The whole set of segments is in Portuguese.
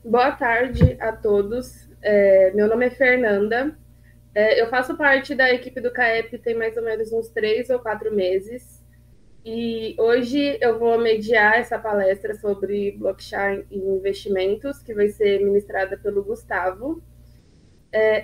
Boa tarde a todos. Meu nome é Fernanda. Eu faço parte da equipe do CAEP tem mais ou menos uns 3 ou 4 meses. E hoje eu vou mediar essa palestra sobre blockchain e investimentos, que vai ser ministrada pelo Gustavo.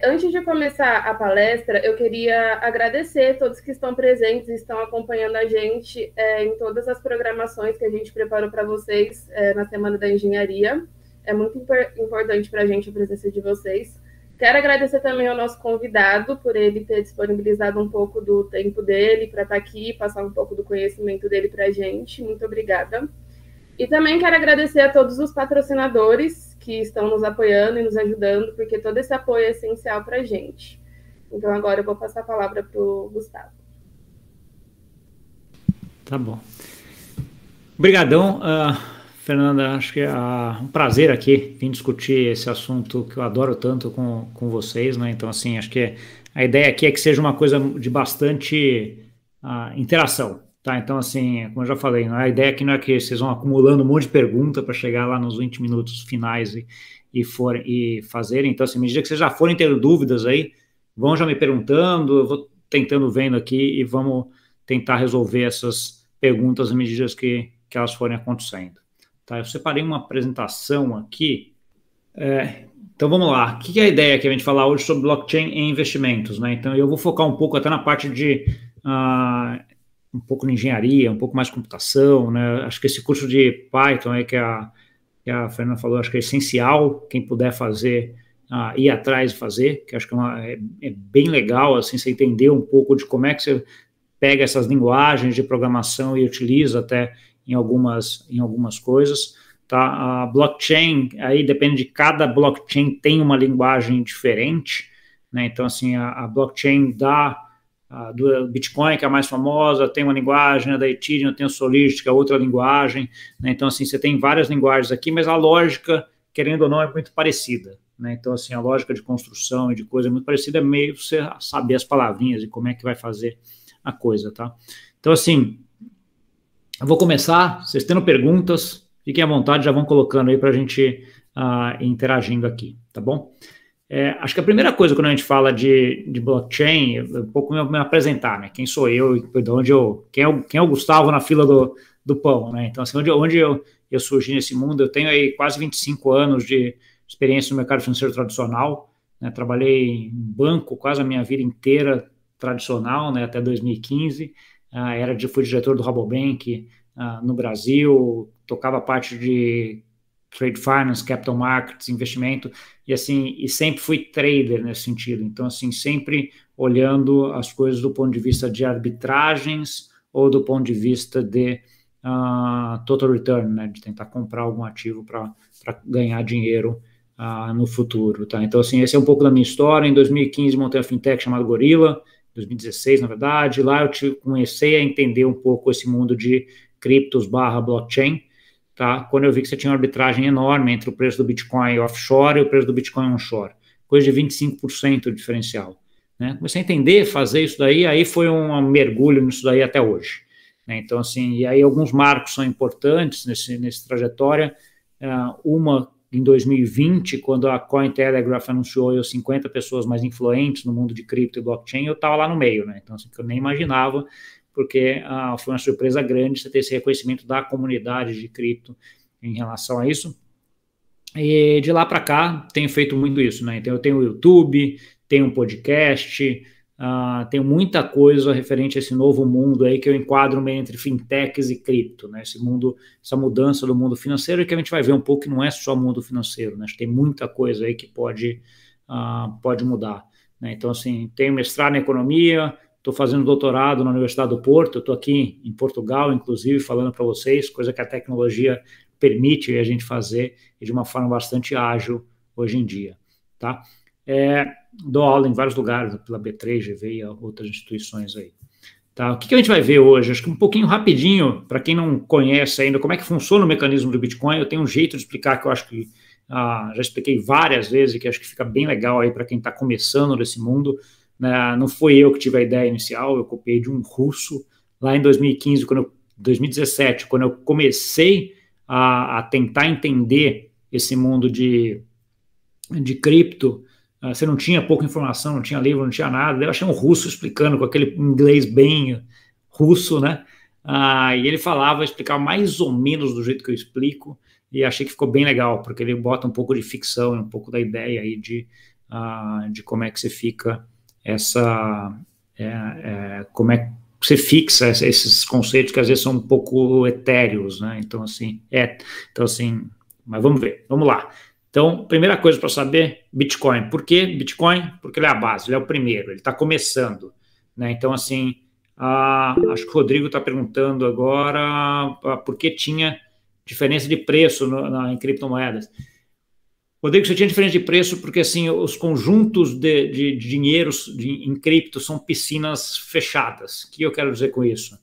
Antes de começar a palestra, eu queria agradecer a todos que estão presentes e estão acompanhando a gente em todas as programações que a gente preparou para vocês na Semana da Engenharia. É muito importante para a gente a presença de vocês. Quero agradecer também ao nosso convidado por ele ter disponibilizado um pouco do tempo dele para estar aqui, passar um pouco do conhecimento dele para a gente. Muito obrigada. E também quero agradecer a todos os patrocinadores que estão nos apoiando e nos ajudando, porque todo esse apoio é essencial para a gente. Então, agora eu vou passar a palavra para o Gustavo. Tá bom. Obrigadão, Fernanda. Acho que é um prazer aqui vir discutir esse assunto que eu adoro tanto com vocês, né? Então, assim, acho que a ideia aqui é que seja uma coisa de bastante interação. Tá, então, assim, como eu já falei, a ideia aqui não é que vocês vão acumulando um monte de pergunta para chegar lá nos 20 minutos finais e fazerem. Então, assim, à medida que vocês já forem tendo dúvidas aí, vão já me perguntando, eu vou tentando vendo aqui e vamos tentar resolver essas perguntas à medida que elas forem acontecendo. Tá, eu separei uma apresentação aqui. Então, vamos lá. O que é a ideia que a gente falar hoje sobre blockchain e investimentos, né? Então, eu vou focar um pouco até na parte de um pouco de engenharia, um pouco mais de computação, né? Acho que esse curso de Python aí que a Fernanda falou, acho que é essencial, quem puder fazer, ir atrás e fazer, que acho que é bem legal, assim, você entender um pouco de como é que você pega essas linguagens de programação e utiliza até em algumas coisas, tá? A blockchain, aí depende de cada blockchain, tem uma linguagem diferente, né? Então, assim, a blockchain do Bitcoin, que é a mais famosa, tem uma linguagem, né, da Ethereum tem o Solidity, que é outra linguagem, né? Então, assim, você tem várias linguagens aqui, mas a lógica, querendo ou não, é muito parecida, né? Então, assim, a lógica de construção e de coisa é muito parecida, é meio você saber as palavrinhas e como é que vai fazer a coisa, tá? Então, assim, eu vou começar, vocês tendo perguntas, fiquem à vontade, já vão colocando aí para a gente ir interagindo aqui, tá bom? Acho que a primeira coisa quando a gente fala de blockchain, um pouco me apresentar, né? Quem sou eu, quem é o Gustavo na fila do pão, né? Então, assim, onde eu surgi nesse mundo, eu tenho aí quase 25 anos de experiência no mercado financeiro tradicional, né? Trabalhei em banco quase a minha vida inteira tradicional, né? Até 2015, fui diretor do Rabobank no Brasil, tocava parte de trade finance, capital markets, investimento, e assim, e sempre fui trader nesse sentido. Então, assim, sempre olhando as coisas do ponto de vista de arbitragens ou do ponto de vista de total return, né, de tentar comprar algum ativo para ganhar dinheiro no futuro, tá? Então, assim, esse é um pouco da minha história. Em 2015, montei a fintech chamada Gorilla, 2016, na verdade. Lá eu comecei a entender um pouco esse mundo de criptos / blockchain, tá? Quando eu vi que você tinha uma arbitragem enorme entre o preço do Bitcoin offshore e o preço do Bitcoin onshore, coisa de 25% de diferencial, né? Comecei a entender, fazer isso daí, aí foi um mergulho nisso daí até hoje, né? Então, assim, e aí alguns marcos são importantes nesse trajetória, uma em 2020, quando a Cointelegraph anunciou 50 pessoas mais influentes no mundo de cripto e blockchain, eu estava lá no meio, né? Então, assim, que eu nem imaginava, porque foi uma surpresa grande você ter esse reconhecimento da comunidade de cripto em relação a isso. E de lá para cá, tenho feito muito isso, né? Então, eu tenho o YouTube, tenho um podcast, tenho muita coisa referente a esse novo mundo aí que eu enquadro meio entre fintechs e cripto, né? Esse mundo, essa mudança do mundo financeiro, e que a gente vai ver um pouco que não é só mundo financeiro, né? Acho que tem muita coisa aí que pode mudar, né? Então, assim, tenho mestrado em economia, estou fazendo doutorado na Universidade do Porto, estou aqui em Portugal, inclusive, falando para vocês, coisa que a tecnologia permite a gente fazer e de uma forma bastante ágil hoje em dia, tá? Dou aula em vários lugares, pela B3, GV e outras instituições aí. Tá? O que a gente vai ver hoje? Acho que um pouquinho rapidinho, para quem não conhece ainda como é que funciona o mecanismo do Bitcoin, eu tenho um jeito de explicar que eu acho que já expliquei várias vezes, que acho que fica bem legal aí para quem está começando nesse mundo. Não foi eu que tive a ideia inicial, eu copiei de um russo lá em 2015, 2017, quando eu comecei a tentar entender esse mundo de cripto, você não tinha pouca informação, não tinha livro, não tinha nada. Eu achei um russo explicando com aquele inglês bem russo, né? E ele explicava mais ou menos do jeito que eu explico, e achei que ficou bem legal, porque ele bota um pouco de ficção, um pouco da ideia aí de como é que você fica como é que você fixa esses conceitos que às vezes são um pouco etéreos, né? Então assim, mas vamos ver, vamos lá. Então, primeira coisa para saber, Bitcoin. Por que Bitcoin? Porque ele é a base, ele é o primeiro, ele está começando, né? Então, assim, acho que o Rodrigo está perguntando agora por que tinha diferença de preço em criptomoedas. Rodrigo, você tinha diferença de preço porque, assim, os conjuntos de dinheiro em cripto são piscinas fechadas. O que eu quero dizer com isso?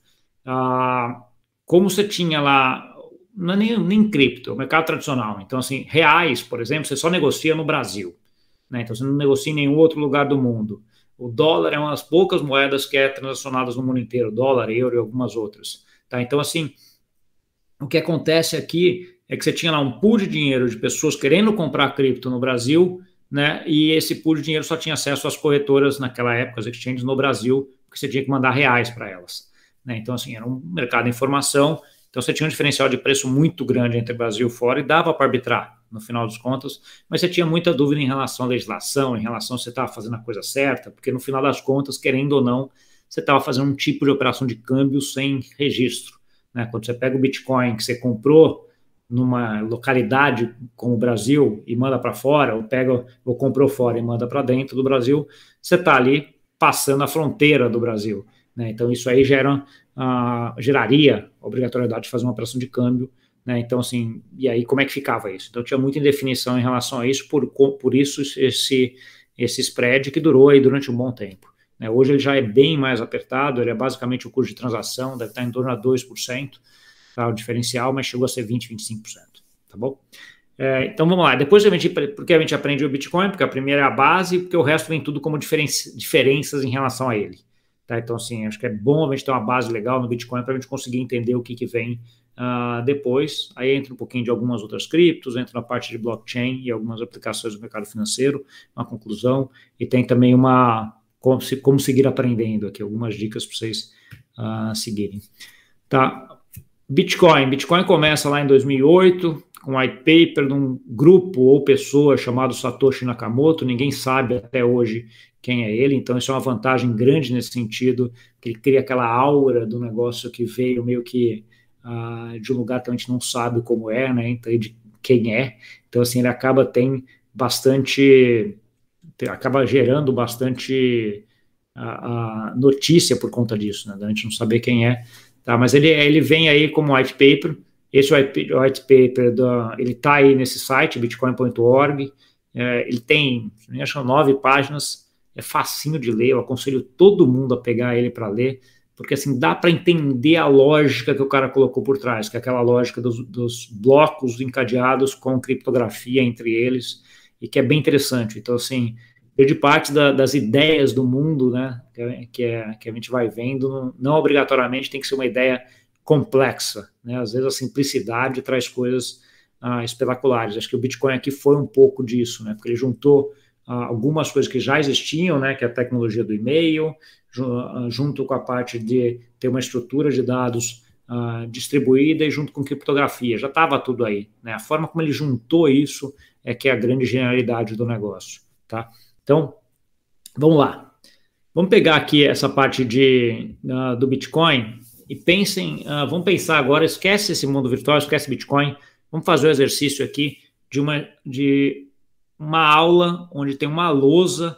Como você tinha lá, não é nem cripto, é o mercado tradicional. Então, assim, reais, por exemplo, você só negocia no Brasil, né? Então, você não negocia em nenhum outro lugar do mundo. O dólar é uma das poucas moedas que é transacionadas no mundo inteiro, dólar, euro e algumas outras, tá? Então, assim, o que acontece aqui é que você tinha lá um pool de dinheiro de pessoas querendo comprar cripto no Brasil, né? E esse pool de dinheiro só tinha acesso às corretoras naquela época, as exchanges no Brasil, porque você tinha que mandar reais para elas, né? Então, assim, era um mercado de informação. Então, você tinha um diferencial de preço muito grande entre Brasil e fora e dava para arbitrar, no final dos contos, mas você tinha muita dúvida em relação à legislação, em relação a se você estava fazendo a coisa certa, porque no final das contas, querendo ou não, você estava fazendo um tipo de operação de câmbio sem registro, né? Quando você pega o Bitcoin que você comprou numa localidade como o Brasil e manda para fora, ou comprou fora e manda para dentro do Brasil, você está ali passando a fronteira do Brasil, né? Então, isso aí geraria a obrigatoriedade de fazer uma operação de câmbio, né? Então, assim, e aí como é que ficava isso? Então, tinha muita indefinição em relação a isso, por isso esse spread que durou aí durante um bom tempo, né? Hoje ele já é bem mais apertado, ele é basicamente o custo de transação, deve estar em torno a 2%, tá, o diferencial, mas chegou a ser 20%, 25%, tá bom? Então, vamos lá. Depois, porque a gente aprende o Bitcoin, porque a primeira é a base, porque o resto vem tudo como diferenças em relação a ele. Tá? Então, assim, acho que é bom a gente ter uma base legal no Bitcoin para a gente conseguir entender o que vem depois. Aí entra um pouquinho de algumas outras criptos, entra na parte de blockchain e algumas aplicações do mercado financeiro, uma conclusão, e tem também como seguir aprendendo aqui, algumas dicas para vocês seguirem. Tá? Bitcoin começa lá em 2008, com um white paper de um grupo ou pessoa chamado Satoshi Nakamoto, ninguém sabe até hoje quem é ele, então isso é uma vantagem grande nesse sentido, que ele cria aquela aura do negócio que veio meio que de um lugar que a gente não sabe como é, né, então, de quem é, então assim, ele acaba gerando bastante notícia por conta disso, né, da gente não saber quem é, tá, mas ele vem aí como white paper. Esse white paper ele está aí nesse site, bitcoin.org, ele tem, acho que 9 páginas, é facinho de ler, eu aconselho todo mundo a pegar ele para ler, porque assim, dá para entender a lógica que o cara colocou por trás, que é aquela lógica dos blocos encadeados com criptografia entre eles, e que é bem interessante. Então, assim, grande parte das ideias do mundo, né, que a gente vai vendo, não obrigatoriamente tem que ser uma ideia complexa, né? Às vezes a simplicidade traz coisas espetaculares. Acho que o Bitcoin aqui foi um pouco disso, né? Porque ele juntou algumas coisas que já existiam, né? Que é a tecnologia do e-mail, junto com a parte de ter uma estrutura de dados distribuída e junto com criptografia. Já estava tudo aí, né? A forma como ele juntou isso é que é a grande genialidade do negócio, tá? Então, vamos lá. Vamos pegar aqui essa parte do Bitcoin e vamos pensar agora, esquece esse mundo virtual, esquece Bitcoin, vamos fazer o exercício aqui de uma aula onde tem uma lousa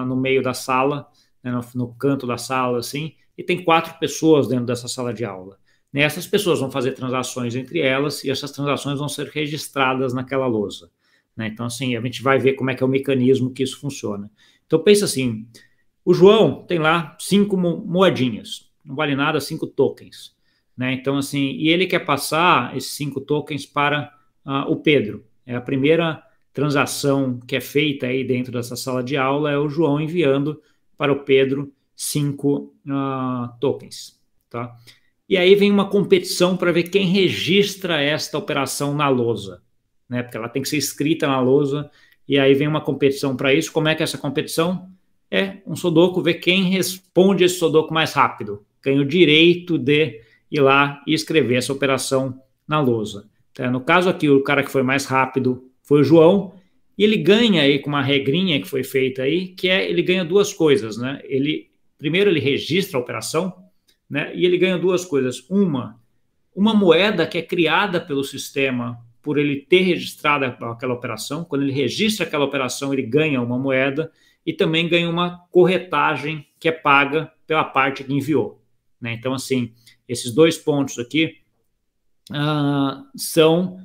no meio da sala, né, no canto da sala, assim, e tem 4 pessoas dentro dessa sala de aula. Né, essas pessoas vão fazer transações entre elas e essas transações vão ser registradas naquela lousa. Né? Então, assim, a gente vai ver como é que é o mecanismo que isso funciona. Então, pensa assim, o João tem lá 5 moedinhas, não vale nada, 5 tokens, né? Então, assim, e ele quer passar esses 5 tokens para o Pedro. É a primeira transação que é feita aí dentro dessa sala de aula, é o João enviando para o Pedro 5 tokens, tá? E aí vem uma competição para ver quem registra esta operação na lousa, né? Porque ela tem que ser escrita na lousa, e aí vem uma competição para isso. Como é que é essa competição? É um Sudoku, ver quem responde esse Sudoku mais rápido. Ganha o direito de ir lá e escrever essa operação na lousa. Então, no caso aqui, o cara que foi mais rápido foi o João, e ele ganha aí com uma regrinha que foi feita aí, que é, ele ganha duas coisas, né? Primeiro ele registra a operação, né? E ele ganha duas coisas. Uma moeda que é criada pelo sistema por ele ter registrado aquela operação. Quando ele registra aquela operação, ele ganha uma moeda e também ganha uma corretagem que é paga pela parte que enviou, né? Então, assim, esses 2 pontos aqui são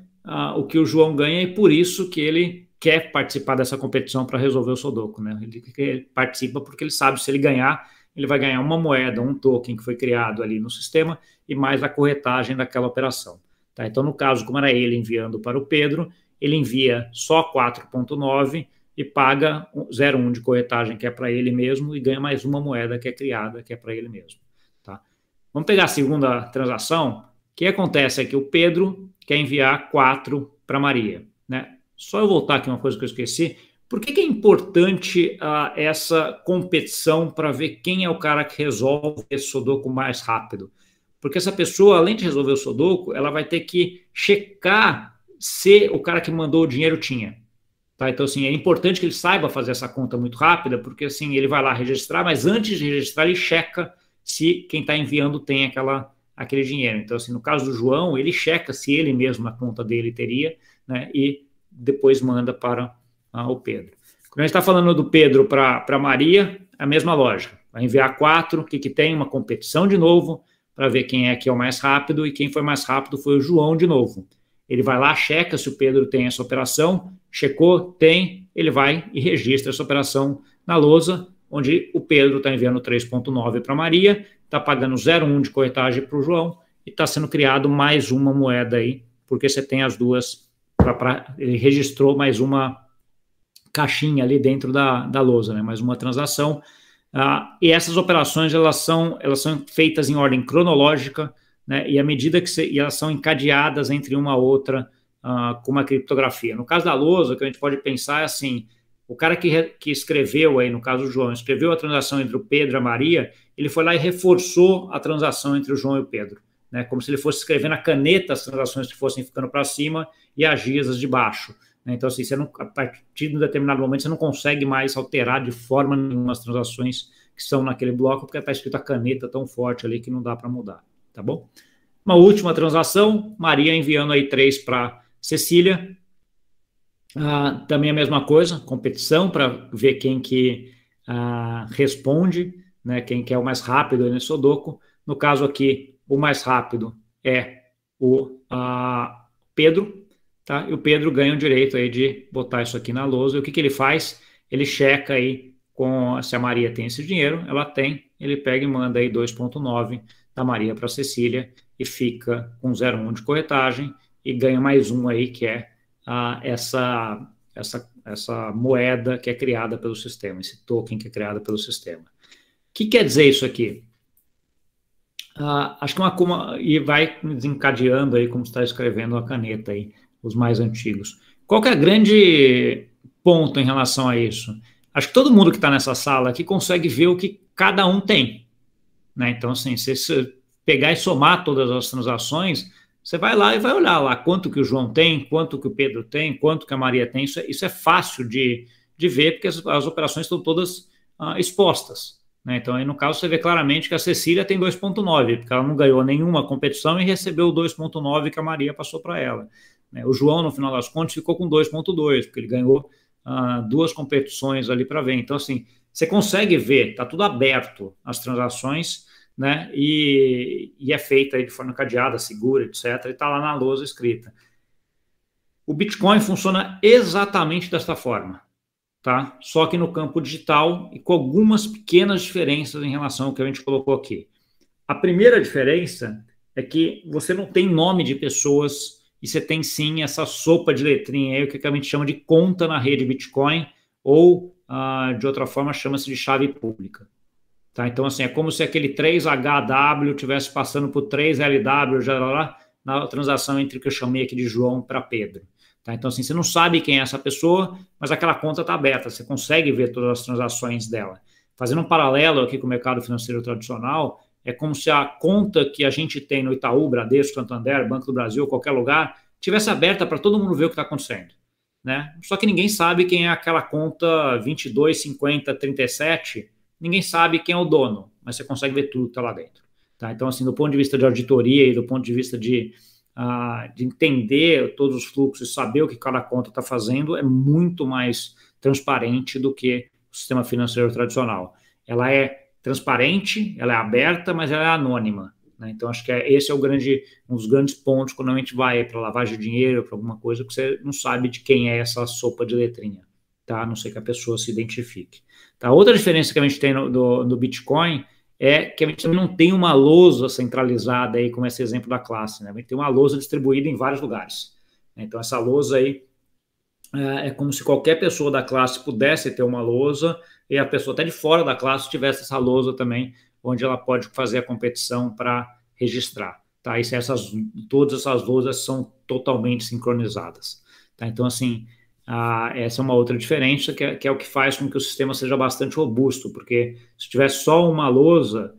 o que o João ganha, e por isso que ele quer participar dessa competição para resolver o Sudoku, né? Ele participa porque ele sabe, se ele ganhar, ele vai ganhar uma moeda, um token que foi criado ali no sistema e mais a corretagem daquela operação. Tá? Então, no caso, como era ele enviando para o Pedro, ele envia só 4,9 e paga 0,1 de corretagem, que é para ele mesmo, e ganha mais uma moeda que é criada, que é para ele mesmo. Tá? Vamos pegar a segunda transação. O que acontece é que o Pedro quer enviar 4 para Maria, né? Só eu voltar aqui uma coisa que eu esqueci. Por que é importante essa competição para ver quem é o cara que resolve esse Sudoku mais rápido? Porque essa pessoa, além de resolver o Sudoku, ela vai ter que checar se o cara que mandou o dinheiro tinha. Tá? Então, assim, é importante que ele saiba fazer essa conta muito rápida, porque assim, ele vai lá registrar, mas antes de registrar, ele checa se quem está enviando tem aquele dinheiro. Então, assim, no caso do João, ele checa se ele mesmo na conta dele teria, né? E depois manda para o Pedro. Quando a gente está falando do Pedro para Maria, a mesma lógica. Vai enviar 4, o que tem? Uma competição de novo, para ver quem é que é o mais rápido, e quem foi mais rápido foi o João de novo. Ele vai lá, checa se o Pedro tem essa operação, checou, tem, ele vai e registra essa operação na lousa, onde o Pedro está enviando 3,9 para Maria, está pagando 0,1 de corretagem para o João, e está sendo criado mais uma moeda aí, porque você tem as duas, ele registrou mais uma caixinha ali dentro da lousa, né? Mais uma transação. E essas operações elas são feitas em ordem cronológica, né? E à medida que elas são encadeadas entre uma outra com uma criptografia. No caso da lousa, o que a gente pode pensar é assim: o cara que escreveu aí, no caso do João, escreveu a transação entre o Pedro e a Maria, ele foi lá e reforçou a transação entre o João e o Pedro, né? Como se ele fosse escrever na caneta as transações que fossem ficando para cima e as gias de baixo. Então, assim, a partir de um determinado momento, você não consegue mais alterar de forma nenhuma as transações que são naquele bloco, porque está escrito a caneta tão forte ali que não dá para mudar, tá bom? Uma última transação, Maria enviando aí 3 para Cecília. Também a mesma coisa, competição para ver quem que responde, né, quem que é o mais rápido nesse Sudoku. No caso aqui, o mais rápido é o Pedro. Tá? E o Pedro ganha o direito aí de botar isso aqui na lousa. E o que ele faz? Ele checa aí se a Maria tem esse dinheiro. Ela tem, ele pega e manda aí 2,9 da Maria para a Cecília e fica com 0,1 de corretagem e ganha mais um aí, que é essa moeda que é criada pelo sistema, esse token que é criado pelo sistema. O que quer dizer isso aqui? Acho que e vai desencadeando aí, como está escrevendo a caneta aí, os mais antigos. Qual que é o grande ponto em relação a isso? Acho que todo mundo que está nessa sala aqui consegue ver o que cada um tem, né? Então, assim, se você pegar e somar todas as transações, você vai lá e vai olhar lá quanto que o João tem, quanto que o Pedro tem, quanto que a Maria tem. Isso é fácil de ver, porque as operações estão todas expostas, né? Então, aí no caso, você vê claramente que a Cecília tem 2,9, porque ela não ganhou nenhuma competição e recebeu o 2,9 que a Maria passou para ela. O João, no final das contas, ficou com 2,2, porque ele ganhou 2 competições ali para ver. Então, assim, você consegue ver, está tudo aberto, as transações, né? E é feita aí de forma cadeada, segura, etc. E está lá na lousa escrita. O Bitcoin funciona exatamente desta forma, tá? Só que no campo digital e com algumas pequenas diferenças em relação ao que a gente colocou aqui. A primeira diferença é que você não tem nome de pessoas e você tem sim essa sopa de letrinha aí, o que a gente chama de conta na rede Bitcoin, ou de outra forma chama-se de chave pública. Tá? Então, assim, é como se aquele 3HW estivesse passando por 3LW, já lá, na transação entre o que eu chamei aqui de João para Pedro. Tá? Então, assim, você não sabe quem é essa pessoa, mas aquela conta está aberta, você consegue ver todas as transações dela. Fazendo um paralelo aqui com o mercado financeiro tradicional, é como se a conta que a gente tem no Itaú, Bradesco, Santander, Banco do Brasil, qualquer lugar, tivesse aberta para todo mundo ver o que está acontecendo. Né? Só que ninguém sabe quem é aquela conta 225037, ninguém sabe quem é o dono, mas você consegue ver tudo que está lá dentro. Tá? Então, assim, do ponto de vista de auditoria e do ponto de vista de entender todos os fluxos e saber o que cada conta está fazendo, é muito mais transparente do que o sistema financeiro tradicional. Ela é transparente, ela é aberta, mas ela é anônima. Né? Então, acho que esse é um dos grandes pontos quando a gente vai para lavagem de dinheiro, para alguma coisa, que você não sabe de quem é essa sopa de letrinha, tá? A não ser que a pessoa se identifique. Tá? Outra diferença que a gente tem no Bitcoin é que a gente não tem uma lousa centralizada aí, como esse exemplo da classe, né? A gente tem uma lousa distribuída em vários lugares. Então, essa lousa aí é como se qualquer pessoa da classe pudesse ter uma lousa e a pessoa até de fora da classe tivesse essa lousa também, onde ela pode fazer a competição para registrar. Tá? E todas essas lousas são totalmente sincronizadas. Tá? Então, assim, essa é uma outra diferença que é o que faz com que o sistema seja bastante robusto, porque se tivesse só uma lousa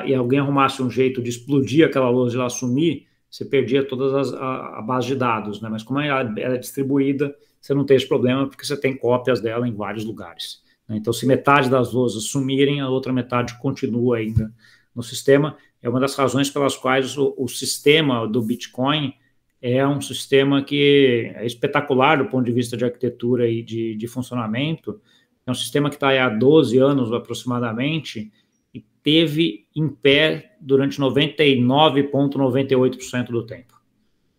e alguém arrumasse um jeito de explodir aquela lousa e ela sumir, você perdia toda a base de dados, né? Mas como ela é distribuída, você não tem esse problema, porque você tem cópias dela em vários lugares. Né? Então, se metade das lousas sumirem, a outra metade continua ainda no sistema. É uma das razões pelas quais o sistema do Bitcoin é um sistema que é espetacular do ponto de vista de arquitetura e de funcionamento. É um sistema que está aí há 12 anos aproximadamente e teve em pé durante 99,98% do tempo.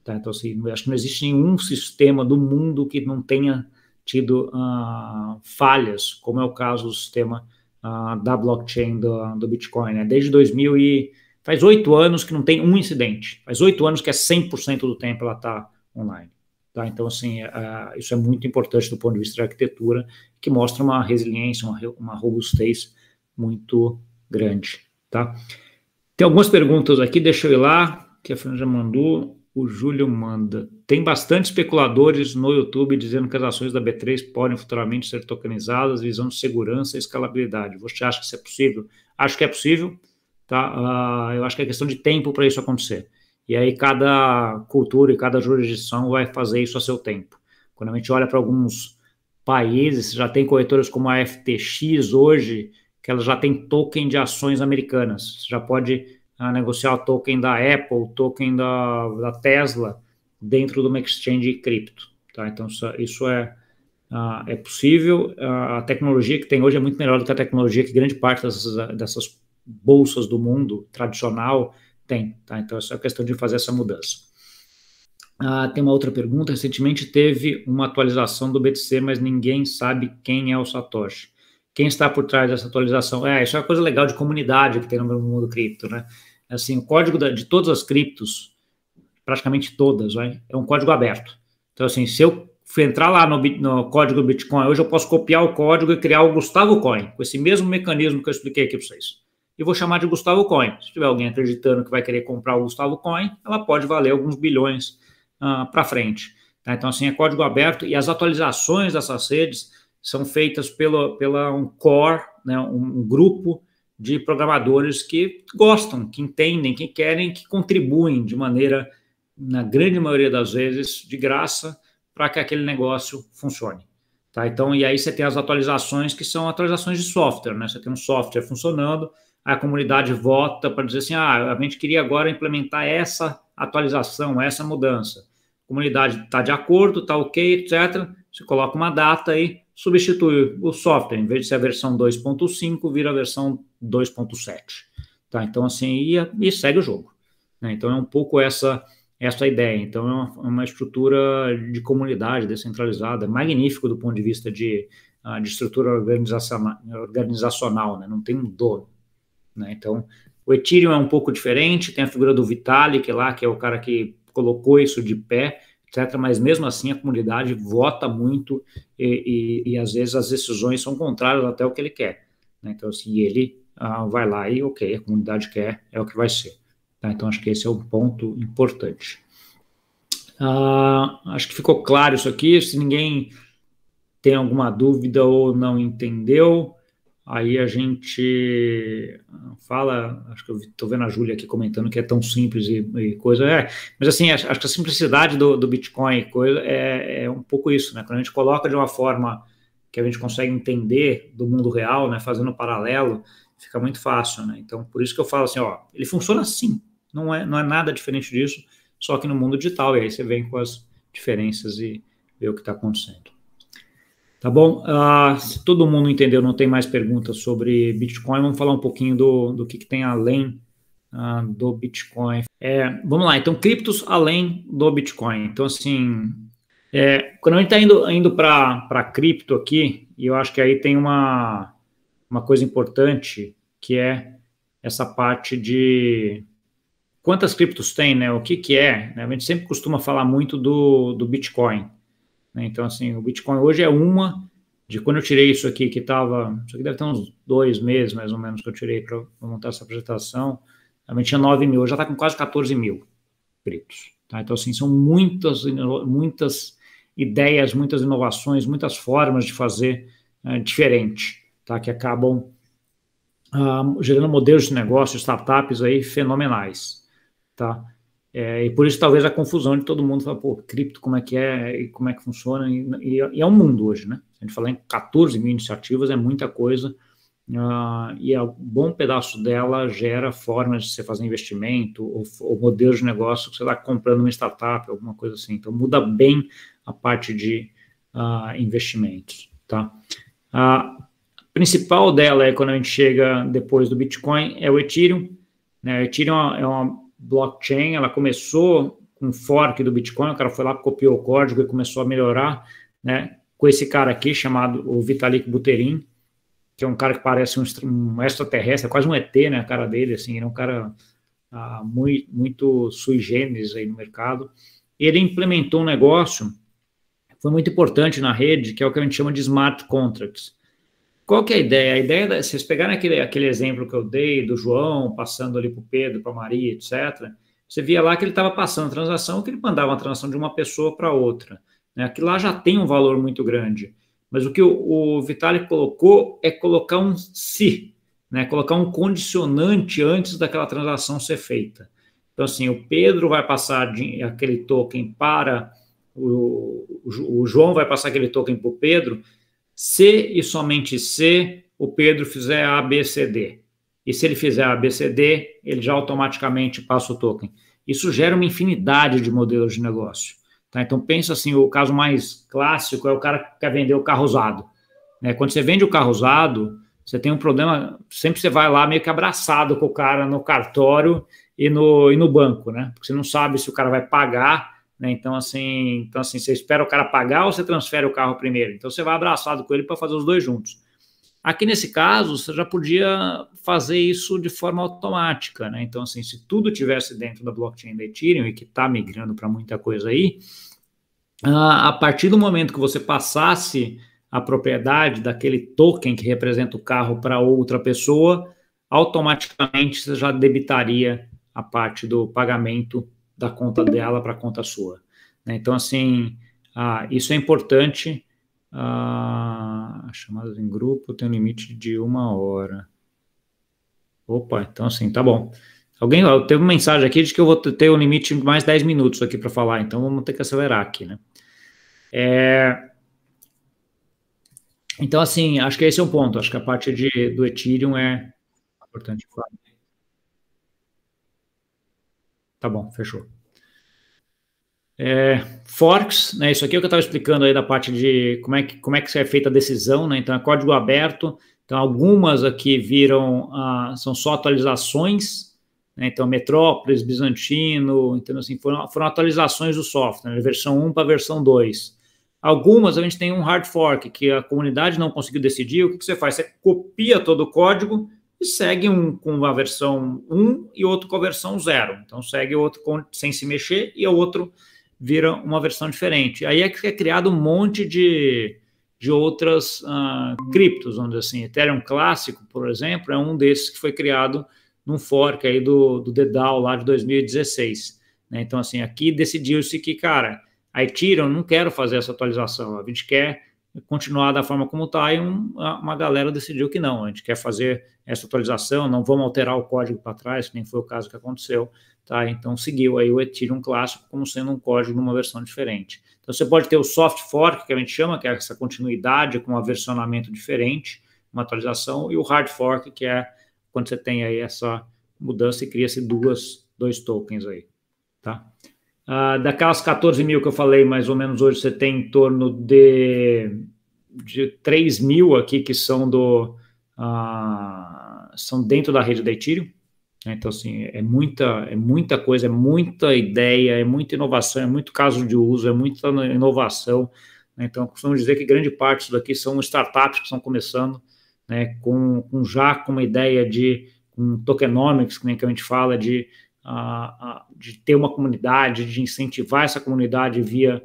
Tá? Então, assim, acho que não existe nenhum sistema do mundo que não tenha tido falhas, como é o caso do sistema da blockchain do Bitcoin. Né? Desde 2000 faz 8 anos que não tem um incidente. Faz 8 anos que é 100% do tempo ela está online. Tá? Então, assim, isso é muito importante do ponto de vista de arquitetura, que mostra uma resiliência, uma robustez muito grande. Tá? Tem algumas perguntas aqui, deixa eu ir lá, que a Fran já mandou. O Júlio manda. Tem bastante especuladores no YouTube dizendo que as ações da B3 podem futuramente ser tokenizadas, visando segurança e escalabilidade. Você acha que isso é possível? Acho que é possível. Tá? Eu acho que é questão de tempo para isso acontecer. E aí cada cultura e cada jurisdição vai fazer isso a seu tempo. Quando a gente olha para alguns países, já tem corretoras como a FTX hoje, que ela já tem token de ações americanas. Você já pode negociar o token da Apple, o token da Tesla dentro de uma exchange cripto. Tá? Então, isso é possível. A tecnologia que tem hoje é muito melhor do que a tecnologia que grande parte dessas bolsas do mundo tradicional tem. Tá? Então, essa é a questão de fazer essa mudança. Tem uma outra pergunta. Recentemente teve uma atualização do BTC, mas ninguém sabe quem é o Satoshi. Quem está por trás dessa atualização? Isso é uma coisa legal de comunidade que tem no mundo cripto, né? Assim, o código de todas as criptos, praticamente todas, é um código aberto. Então, assim, se eu entrar lá no código do Bitcoin, hoje eu posso copiar o código e criar o Gustavo Coin, com esse mesmo mecanismo que eu expliquei aqui para vocês. E vou chamar de Gustavo Coin. Se tiver alguém acreditando que vai querer comprar o Gustavo Coin, ela pode valer alguns bilhões para frente. Tá? Então, assim, é código aberto e as atualizações dessas redes são feitas pela um core, né, um grupo de programadores que gostam, que entendem, que querem, que contribuem de maneira, na grande maioria das vezes, de graça, para que aquele negócio funcione. Tá? Então, e aí você tem as atualizações que são atualizações de software, né? Você tem um software funcionando, a comunidade vota para dizer assim, a gente queria agora implementar essa atualização, essa mudança. A comunidade está de acordo, está ok, etc. Você coloca uma data aí, substitui o software, em vez de ser a versão 2.5, vira a versão 2.7. Tá? Então, assim, e segue o jogo. Né? Então, é um pouco essa ideia. Então, é uma estrutura de comunidade descentralizada, magnífico do ponto de vista de estrutura organizacional, né? Não tem um dono. Né? Então, o Ethereum é um pouco diferente, tem a figura do Vitalik lá, que é o cara que colocou isso de pé, etc., mas mesmo assim a comunidade vota muito e às vezes as decisões são contrárias até o que ele quer. Né? Então, assim, ele vai lá e, ok, a comunidade quer, é o que vai ser. Tá? Então, acho que esse é um ponto importante. Acho que ficou claro isso aqui. Se ninguém tem alguma dúvida ou não entendeu, aí a gente fala. Acho que eu estou vendo a Júlia aqui comentando que é tão simples e coisa. Mas assim, acho que a simplicidade do Bitcoin e coisa é um pouco isso, né? Quando a gente coloca de uma forma que a gente consegue entender do mundo real, né? Fazendo um paralelo, fica muito fácil, né? Então, por isso que eu falo assim, ó, ele funciona assim, não é nada diferente disso, só que no mundo digital, e aí você vem com as diferenças e vê o que está acontecendo. Tá bom? Se todo mundo entendeu, não tem mais perguntas sobre Bitcoin, vamos falar um pouquinho do que tem além do Bitcoin. Vamos lá, então, criptos além do Bitcoin. Então, assim, quando a gente está indo para cripto aqui, e eu acho que aí tem uma coisa importante, que é essa parte de quantas criptos tem, né? O que é, né? A gente sempre costuma falar muito do Bitcoin, né? Então, assim, o Bitcoin hoje é uma de quando eu tirei isso aqui, que estava, isso aqui deve ter uns 2 meses, mais ou menos, que eu tirei para montar essa apresentação, a gente tinha 9 mil, já está com quase 14 mil criptos, tá? Então, assim, são muitas ideias, muitas inovações, muitas formas de fazer diferente, tá? Que acabam gerando modelos de negócio, startups aí fenomenais, tá? E por isso talvez a confusão de todo mundo, fala, pô, cripto, como é que é, e como é que funciona, e é um mundo hoje, né? A gente fala em 14 mil iniciativas, é muita coisa, e um bom pedaço dela gera formas de você fazer investimento, ou modelos de negócio que você está comprando uma startup, alguma coisa assim, então muda bem a parte de investimentos, tá? A principal dela é quando a gente chega depois do Bitcoin, é o Ethereum, né? O Ethereum é uma blockchain, ela começou com fork do Bitcoin, o cara foi lá, copiou o código e começou a melhorar, né? Com esse cara aqui, chamado o Vitalik Buterin, que é um cara que parece um extraterrestre, quase um ET, né? A cara dele, assim, ele é um cara muito sui generis aí no mercado. Ele implementou um negócio, foi muito importante na rede, que é o que a gente chama de smart contracts. Qual que é a ideia? A ideia é, vocês pegarem aquele exemplo que eu dei do João, passando ali para o Pedro, para a Maria, etc., você via lá que ele estava passando a transação, que ele mandava uma transação de uma pessoa para outra, né? Aquilo lá já tem um valor muito grande. Mas o que o Vitalik colocou é colocar um se, né? Colocar um condicionante antes daquela transação ser feita. Então, assim, o Pedro vai passar aquele token para o João, vai passar aquele token para o Pedro, se e somente se o Pedro fizer A, B, C, D. E se ele fizer A, B, C, D, ele já automaticamente passa o token. Isso gera uma infinidade de modelos de negócio. Tá? Então, pensa assim, o caso mais clássico é o cara que quer vender o carro usado, né? Quando você vende o carro usado, você tem um problema, sempre você vai lá meio que abraçado com o cara no cartório e no banco, né? Porque você não sabe se o cara vai pagar, né? Então, assim, você espera o cara pagar ou você transfere o carro primeiro? Então, você vai abraçado com ele para fazer os dois juntos. Aqui, nesse caso, você já podia fazer isso de forma automática, né? Então, assim, se tudo tivesse dentro da blockchain da Ethereum, e que está migrando para muita coisa aí, a partir do momento que você passasse a propriedade daquele token que representa o carro para outra pessoa, automaticamente você já debitaria a parte do pagamento da conta dela para a conta sua, né? Então, assim, isso é importante. Chamadas em grupo tem um limite de 1 hora. Opa, então assim, tá bom. Teve uma mensagem aqui de que eu vou ter um limite de mais 10 minutos aqui para falar, então vamos ter que acelerar aqui, né? Então, assim, acho que esse é um ponto. Acho que a parte do Ethereum é importante falar. Tá bom, fechou. Forks, né? Isso aqui é o que eu estava explicando aí da parte de como é que é feita a decisão, né? Então, é código aberto. Então, algumas aqui são só atualizações, né? Então, Metrópolis, Bizantino, então, assim, foram atualizações do software, né? Versão 1 para a versão 2. Algumas a gente tem um hard fork, que a comunidade não conseguiu decidir. O que você faz? Você copia todo o código e segue um com a versão 1 e outro com a versão 0. Então, segue o outro sem se mexer e o outro vira uma versão diferente. Aí é que é criado um monte de outras criptos, vamos dizer assim. Ethereum clássico, por exemplo, é um desses que foi criado num fork aí do The DAO lá de 2016. Né? Então, assim, aqui decidiu-se que, cara, a Ethereum não quer fazer essa atualização, a gente quer continuar da forma como está, e uma galera decidiu que não, a gente quer fazer essa atualização, não vamos alterar o código para trás, que nem foi o caso que aconteceu, tá? Então seguiu aí o Ethereum clássico como sendo um código numa versão diferente. Então você pode ter o soft fork, que a gente chama, que é essa continuidade com um versionamento diferente, uma atualização, e o hard fork, que é quando você tem aí essa mudança e cria-se dois tokens aí, tá? Daquelas 14 mil que eu falei, mais ou menos hoje você tem em torno de 3 mil aqui que são são dentro da rede da Ethereum. Então, assim, é muita coisa, é muita ideia, é muita inovação, é muito caso de uso, é muita inovação. Então, eu costumo dizer que grande parte disso daqui são startups que estão começando, né, já com uma ideia de tokenomics, que nem que a gente fala, de ter uma comunidade, de incentivar essa comunidade via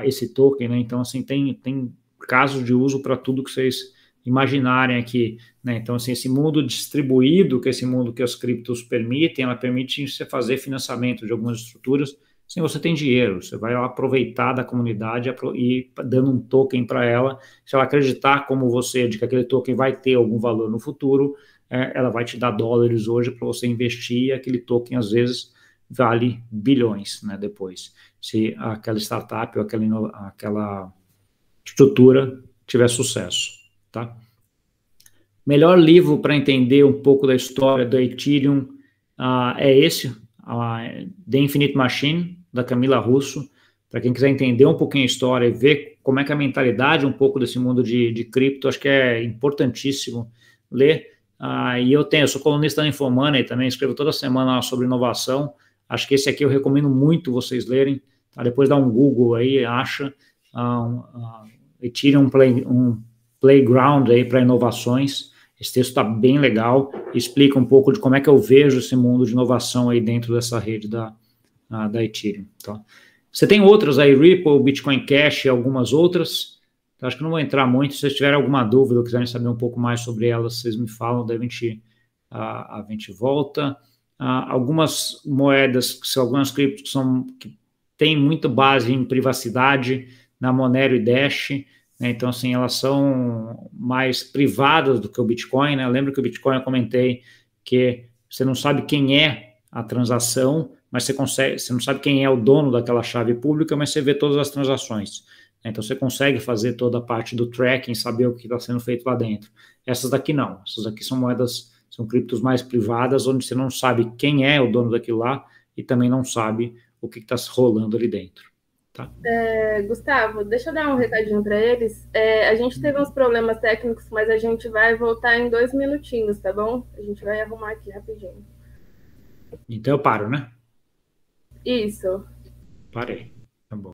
esse token, né? Então, assim, tem casos de uso para tudo que vocês imaginarem aqui, né? Então, assim, esse mundo distribuído, que é esse mundo que as criptos permitem, ela permite você fazer financiamento de algumas estruturas sem você ter dinheiro, você vai aproveitar da comunidade e dando um token para ela, se ela acreditar como você, de que aquele token vai ter algum valor no futuro, ela vai te dar dólares hoje para você investir, e aquele token às vezes vale bilhões, né, depois, se aquela startup ou aquela estrutura tiver sucesso, tá? Melhor livro para entender um pouco da história do Ethereum é esse, The Infinite Machine, da Camila Russo, para quem quiser entender um pouquinho a história e ver como é que é a mentalidade um pouco desse mundo de cripto, acho que é importantíssimo ler. E eu sou colunista da Infomoney também, escrevo toda semana sobre inovação. Acho que esse aqui eu recomendo muito vocês lerem, tá? Depois dá um Google aí, acha Ethereum um playground aí para inovações. Esse texto está bem legal, explica um pouco de como é que eu vejo esse mundo de inovação aí dentro dessa rede da Ethereum. Tá? Você tem outras aí, Ripple, Bitcoin Cash e algumas outras. Então, acho que não vou entrar muito. Se vocês tiverem alguma dúvida ou quiserem saber um pouco mais sobre elas, vocês me falam, daí a gente volta. Algumas moedas, que são algumas criptos que têm muita base em privacidade, na Monero e Dash, né? Então, assim, elas são mais privadas do que o Bitcoin, né? Lembra que o Bitcoin eu comentei que você não sabe quem é a transação, mas você não sabe quem é o dono daquela chave pública, mas você vê todas as transações. Então, você consegue fazer toda a parte do tracking, saber o que está sendo feito lá dentro. Essas daqui não. Essas daqui são moedas, são criptos mais privadas, onde você não sabe quem é o dono daquilo lá e também não sabe o que está rolando ali dentro. Tá? Gustavo, deixa eu dar um recadinho para eles. A gente teve uns problemas técnicos, mas a gente vai voltar em 2 minutinhos, tá bom? A gente vai arrumar aqui rapidinho. Então eu paro, né? Isso. Parei. Tá bom.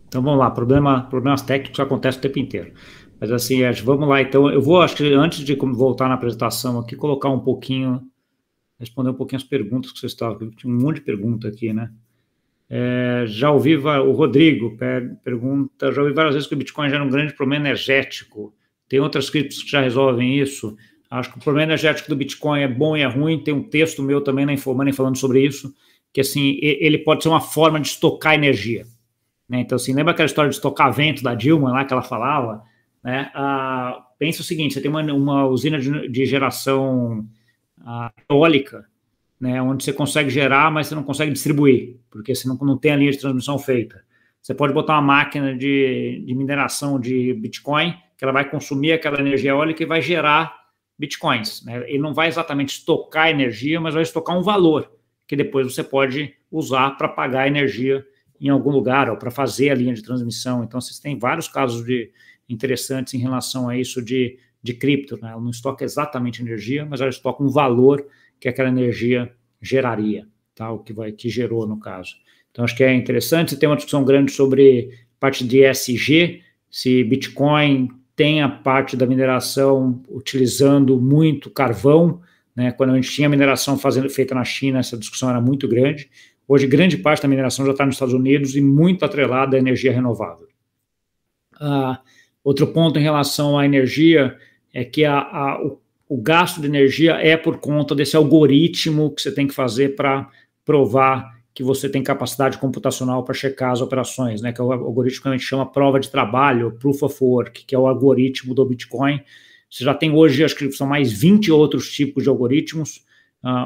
Então vamos lá, problemas técnicos acontecem o tempo inteiro. Mas assim, vamos lá, então eu vou, acho que antes de voltar na apresentação aqui, colocar um pouquinho, responder um pouquinho as perguntas que vocês estavam, tinha um monte de pergunta aqui, né? Já ouvi, o Rodrigo pergunta, já ouvi várias vezes que o Bitcoin gera um grande problema energético, tem outras criptos que já resolvem isso. Acho que o problema energético do Bitcoin é bom e é ruim, tem um texto meu também na Infomoney falando sobre isso, que assim, ele pode ser uma forma de estocar energia, né? Então assim, lembra aquela história de estocar vento da Dilma lá que ela falava, né? Pensa o seguinte, você tem uma usina de geração eólica, né, onde você consegue gerar, mas você não consegue distribuir, porque você não tem a linha de transmissão feita. Você pode botar uma máquina de mineração de Bitcoin, que ela vai consumir aquela energia eólica e vai gerar Bitcoins, né? Ele não vai exatamente estocar energia, mas vai estocar um valor, que depois você pode usar para pagar a energia em algum lugar, ou para fazer a linha de transmissão. Então, vocês têm vários casos interessantes em relação a isso de cripto, né? Ela não estoca exatamente energia, mas ela estoca um valor que aquela energia geraria, tá? O que gerou no caso. Então, acho que é interessante. Você tem uma discussão grande sobre parte de ESG, se Bitcoin tem a parte da mineração utilizando muito carvão, né? Quando a gente tinha mineração feita na China, essa discussão era muito grande. Hoje, grande parte da mineração já está nos Estados Unidos e muito atrelada à energia renovável. Outro ponto em relação à energia é que o gasto de energia é por conta desse algoritmo que você tem que fazer para provar que você tem capacidade computacional para checar as operações, né? Que é o algoritmo que a gente chama prova de trabalho, Proof of Work, que é o algoritmo do Bitcoin. Você já tem hoje, acho que são mais 20 outros tipos de algoritmos.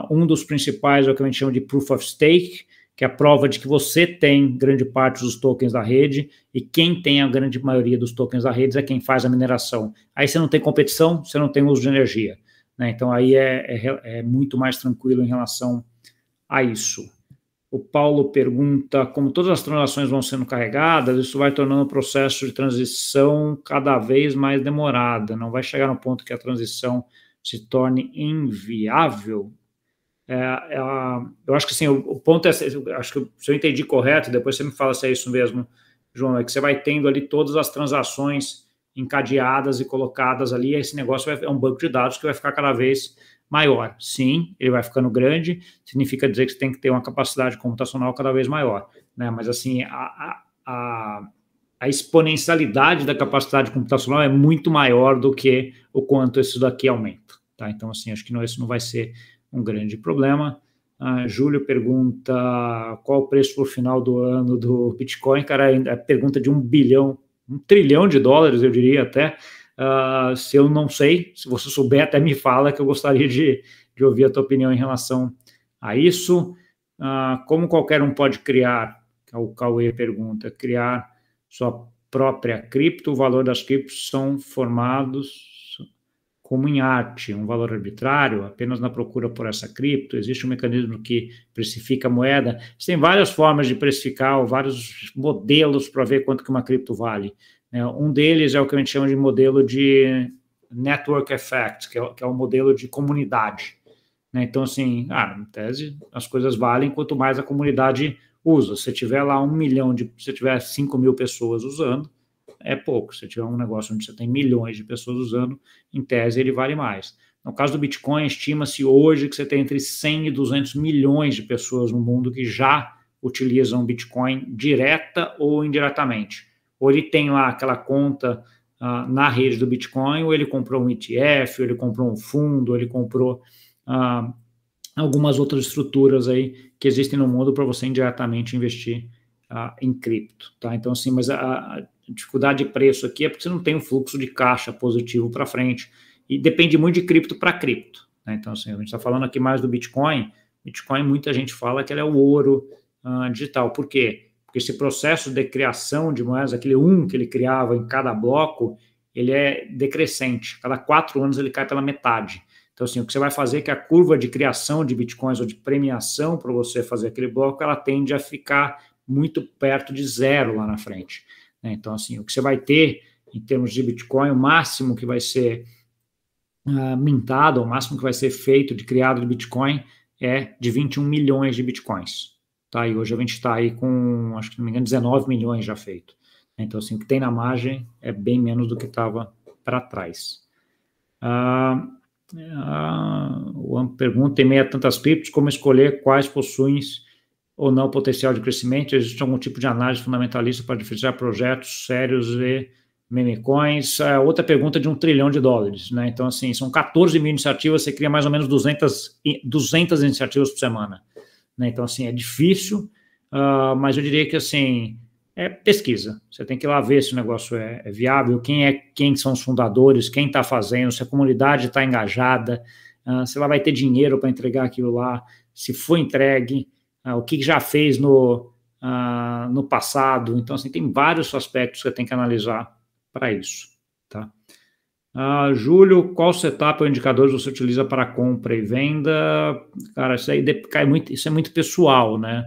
Um dos principais é o que a gente chama de Proof of Stake, que é a prova de que você tem grande parte dos tokens da rede, e quem tem a grande maioria dos tokens da rede é quem faz a mineração. Aí você não tem competição, você não tem uso de energia, né? Então aí é muito mais tranquilo em relação a isso. O Paulo pergunta, como todas as transações vão sendo carregadas, isso vai tornando o processo de transição cada vez mais demorada, não vai chegar no ponto que a transição se torne inviável? Eu acho que assim, o ponto é, acho que se eu entendi correto, depois você me fala se é isso mesmo, João, é que você vai tendo ali todas as transações encadeadas e colocadas ali, e esse negócio é um banco de dados que vai ficar cada vez maior. Sim, ele vai ficando grande, significa dizer que você tem que ter uma capacidade computacional cada vez maior, né? Mas assim, a exponencialidade da capacidade computacional é muito maior do que o quanto isso daqui aumenta, tá? Então assim, acho que isso não vai ser um grande problema. Júlio pergunta qual o preço por final do ano do Bitcoin. Cara, a pergunta de $1 trilhão, eu diria até. Se eu não sei, se você souber, até me fala, que eu gostaria de ouvir a tua opinião em relação a isso. Como qualquer um pode criar, o Cauê pergunta, criar sua própria cripto? O valor das criptos são formados como em arte, um valor arbitrário, apenas na procura por essa cripto? Existe um mecanismo que precifica a moeda? Você tem várias formas de precificar, vários modelos para ver quanto que uma cripto vale. Um deles é o que a gente chama de modelo de network effect, que é o modelo de comunidade. Então, assim, em tese, as coisas valem quanto mais a comunidade usa. Se tiver lá 1 milhão, se tiver 5 mil pessoas usando, é pouco. Se tiver um negócio onde você tem milhões de pessoas usando, em tese ele vale mais. No caso do Bitcoin, estima-se hoje que você tem entre 100 e 200 milhões de pessoas no mundo que já utilizam Bitcoin direta ou indiretamente. Ou ele tem lá aquela conta na rede do Bitcoin, ou ele comprou um ETF, ou ele comprou um fundo, ou ele comprou algumas outras estruturas aí que existem no mundo para você indiretamente investir em cripto, tá? Então, assim, mas a dificuldade de preço aqui é porque você não tem um fluxo de caixa positivo para frente, e depende muito de cripto para cripto, né? Então, assim, a gente está falando aqui mais do Bitcoin. Bitcoin, muita gente fala que ele é o ouro digital. Por quê? Porque esse processo de criação de moedas, aquele que ele criava em cada bloco, ele é decrescente. Cada 4 anos ele cai pela metade. Então, assim, o que você vai fazer é que a curva de criação de Bitcoins ou de premiação para você fazer aquele bloco, ela tende a ficar muito perto de zero lá na frente. Então, assim, o que você vai ter em termos de Bitcoin, o máximo que vai ser mintado, o máximo que vai ser feito, criado de Bitcoin, é de 21 milhões de Bitcoins. Tá? E hoje a gente está aí com, acho que não me engano, 19 milhões já feito. Então, assim, o que tem na margem é bem menos do que estava para trás. Uma pergunta: em meio a tantas criptos, como escolher quais possuem ou não potencial de crescimento? Existe algum tipo de análise fundamentalista para diferenciar projetos sérios e meme coins? Outra pergunta de $1 trilhão, né? Então, assim, são 14 mil iniciativas, você cria mais ou menos 200 iniciativas por semana, né? Então, assim, é difícil, mas eu diria que, assim, é pesquisa. Você tem que ir lá ver se o negócio é viável, quem são os fundadores, quem está fazendo, se a comunidade está engajada, se ela vai ter dinheiro para entregar aquilo lá, se foi entregue, o que já fez no passado. Então, assim, tem vários aspectos que você tem que analisar para isso, tá? Júlio, qual setup ou indicadores você utiliza para compra e venda? Cara, isso aí cai muito, isso é muito pessoal, né?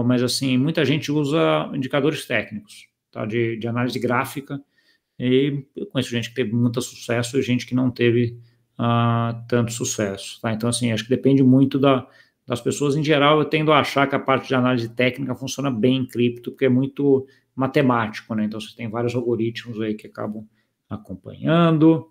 Mas, assim, muita gente usa indicadores técnicos, tá? De análise gráfica, e eu conheço gente que teve muito sucesso e gente que não teve tanto sucesso, tá? Então, assim, acho que depende muito das pessoas. Em geral, eu tendo a achar que a parte de análise técnica funciona bem em cripto, porque é muito matemático, né? Então, você tem vários algoritmos aí que acabam acompanhando.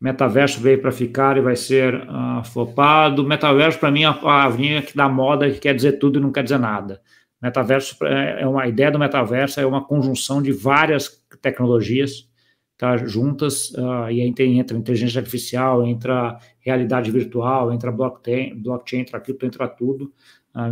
Metaverso veio para ficar e vai ser flopado. Metaverso, para mim, é uma palavrinha que dá moda, que quer dizer tudo e não quer dizer nada. Metaverso a ideia do metaverso é uma conjunção de várias tecnologias, tá, juntas, e aí entra inteligência artificial, entra realidade virtual, entra blockchain, entra cripto, entra tudo.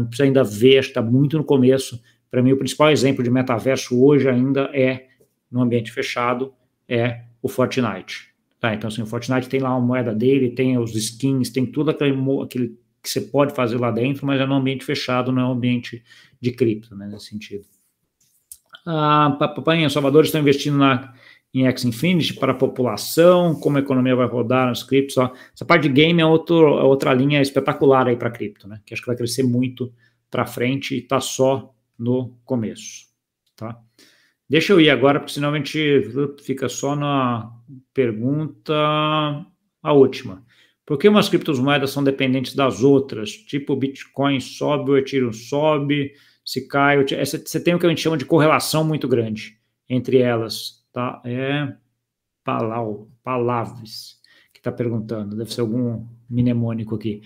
Precisa ainda ver, acho que está muito no começo. Para mim, o principal exemplo de metaverso hoje ainda é, no ambiente fechado, é o Fortnite. Tá, então, assim, o Fortnite tem lá uma moeda dele, tem os skins, tem tudo aquele que você pode fazer lá dentro, mas é no ambiente fechado, não é um ambiente de cripto, né, nesse sentido. Papai, os salvadores estão investindo em Axie Infinity para a população, como a economia vai rodar nos criptos. Essa parte de game é outra linha espetacular aí para cripto, né, que acho que vai crescer muito para frente e está só no começo, tá? Deixa eu ir agora, porque senão a gente fica só na pergunta, a última. Por que umas criptomoedas são dependentes das outras? Tipo, o Bitcoin sobe, o Ethereum sobe, se cai... Você tem o que a gente chama de correlação muito grande entre elas, tá? É Palavras que está perguntando, deve ser algum mnemônico aqui.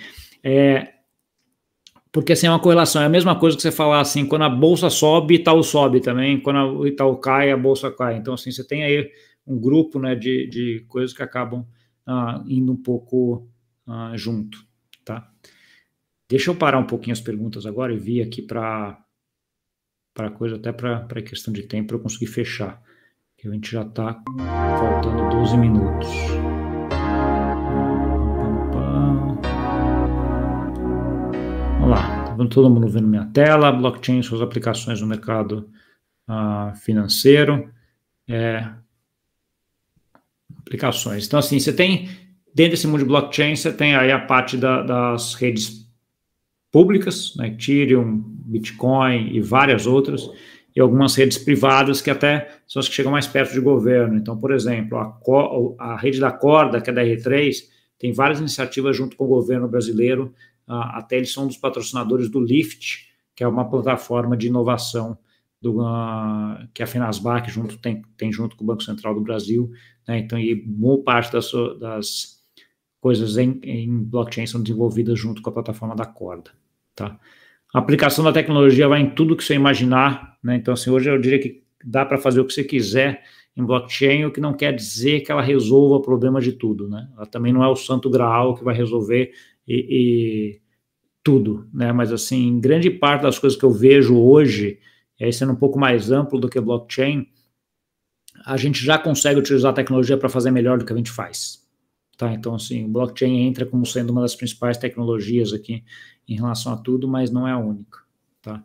Porque, assim, é uma correlação, é a mesma coisa que você falar, assim, quando a bolsa sobe, Itaú sobe também, quando o Itaú cai, a bolsa cai. Então, assim, você tem aí um grupo, né, de coisas que acabam indo um pouco junto, tá? Deixa eu parar um pouquinho as perguntas agora e vir aqui para coisa, até para questão de tempo, para eu conseguir fechar, que a gente já está faltando 12 minutos. Vamos lá, tá vendo todo mundo vendo minha tela, blockchain e suas aplicações no mercado financeiro, aplicações. Então, assim, você tem, dentro desse mundo de blockchain, você tem aí a parte das redes públicas, né, Ethereum, Bitcoin e várias outras, e algumas redes privadas que até são as que chegam mais perto de governo. Então, por exemplo, a rede da Corda, que é da R3, tem várias iniciativas junto com o governo brasileiro. Até eles são um dos patrocinadores do Lift, que é uma plataforma de inovação que a Finasbac tem junto com o Banco Central do Brasil, né? Então, e boa parte das coisas em blockchain são desenvolvidas junto com a plataforma da Corda, tá? A aplicação da tecnologia vai em tudo que você imaginar, né? Então, assim, hoje eu diria que dá para fazer o que você quiser em blockchain, o que não quer dizer que ela resolva o problema de tudo, né? Ela também não é o santo graal que vai resolver e tudo, né? Mas, assim, grande parte das coisas que eu vejo hoje, sendo um pouco mais amplo do que blockchain, a gente já consegue utilizar a tecnologia para fazer melhor do que a gente faz, tá? Então, assim, o blockchain entra como sendo uma das principais tecnologias aqui em relação a tudo, mas não é a única, tá?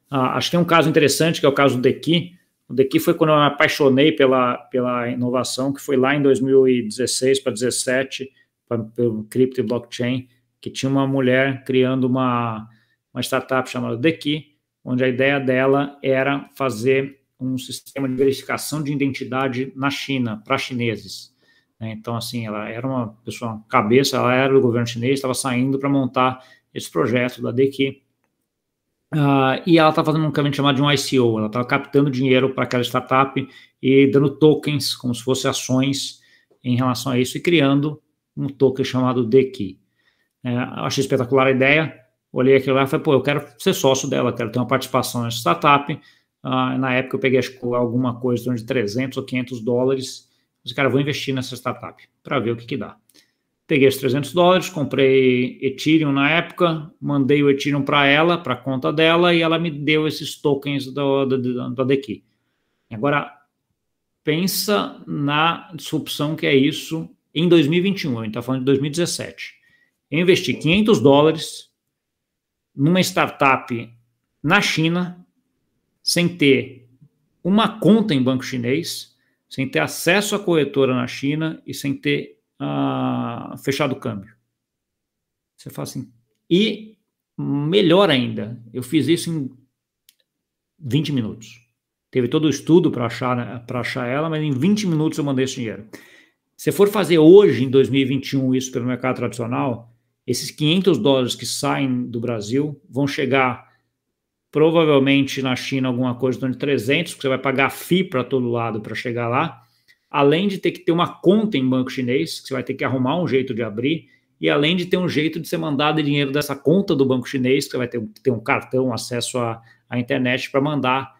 Acho que tem um caso interessante, que é o caso do Dequi. O Dequi foi quando eu me apaixonei pela inovação, que foi lá em 2016 para 2017, pelo cripto e blockchain, que tinha uma mulher criando uma startup chamada Dequi, onde a ideia dela era fazer um sistema de verificação de identidade na China, para chineses. Então, assim, ela era uma pessoa cabeça, ela era do governo chinês, estava saindo para montar esse projeto da Dequi. E ela está fazendo um caminho chamado de um ICO, ela está captando dinheiro para aquela startup e dando tokens, como se fossem ações em relação a isso, e criando um token chamado DKey. Achei espetacular a ideia, olhei aquilo lá e falei, pô, eu quero ser sócio dela, quero ter uma participação nessa startup. Na época eu peguei, acho que alguma coisa em torno de 300 ou 500 dólares, mas, cara, vou investir nessa startup para ver o que dá. Peguei os 300 dólares, comprei Ethereum na época, mandei o Ethereum para ela, para a conta dela, e ela me deu esses tokens da DKey. Agora, pensa na disrupção que é isso em 2021, a gente está falando de 2017. Eu investi 500 dólares numa startup na China, sem ter uma conta em banco chinês, sem ter acesso à corretora na China e sem ter fechado o câmbio. Você fala assim, e melhor ainda, eu fiz isso em 20 minutos. Teve todo o estudo para achar ela, mas em 20 minutos eu mandei esse dinheiro. Se for fazer hoje, em 2021, isso pelo mercado tradicional, esses 500 dólares que saem do Brasil vão chegar provavelmente na China alguma coisa em torno de 300, porque você vai pagar FII para todo lado para chegar lá, além de ter que ter uma conta em banco chinês, que você vai ter que arrumar um jeito de abrir, e além de ter um jeito de ser mandado dinheiro dessa conta do banco chinês, que você vai ter um cartão, acesso à internet para mandar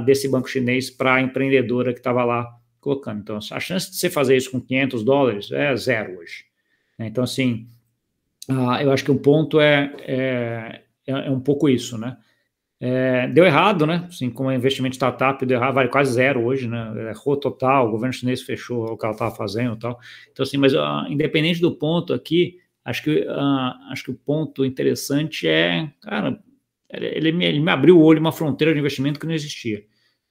desse banco chinês para a empreendedora que estava lá colocando. Então, a chance de você fazer isso com 500 dólares é zero hoje. Então, assim, eu acho que o ponto é um pouco isso, né? Deu errado, né? Assim, como investimento de startup, deu errado, vale quase zero hoje, né? Errou total, o governo chinês fechou o que ela estava fazendo e tal. Então, assim, mas independente do ponto aqui, acho que o ponto interessante cara, ele me abriu o olho, uma fronteira de investimento que não existia.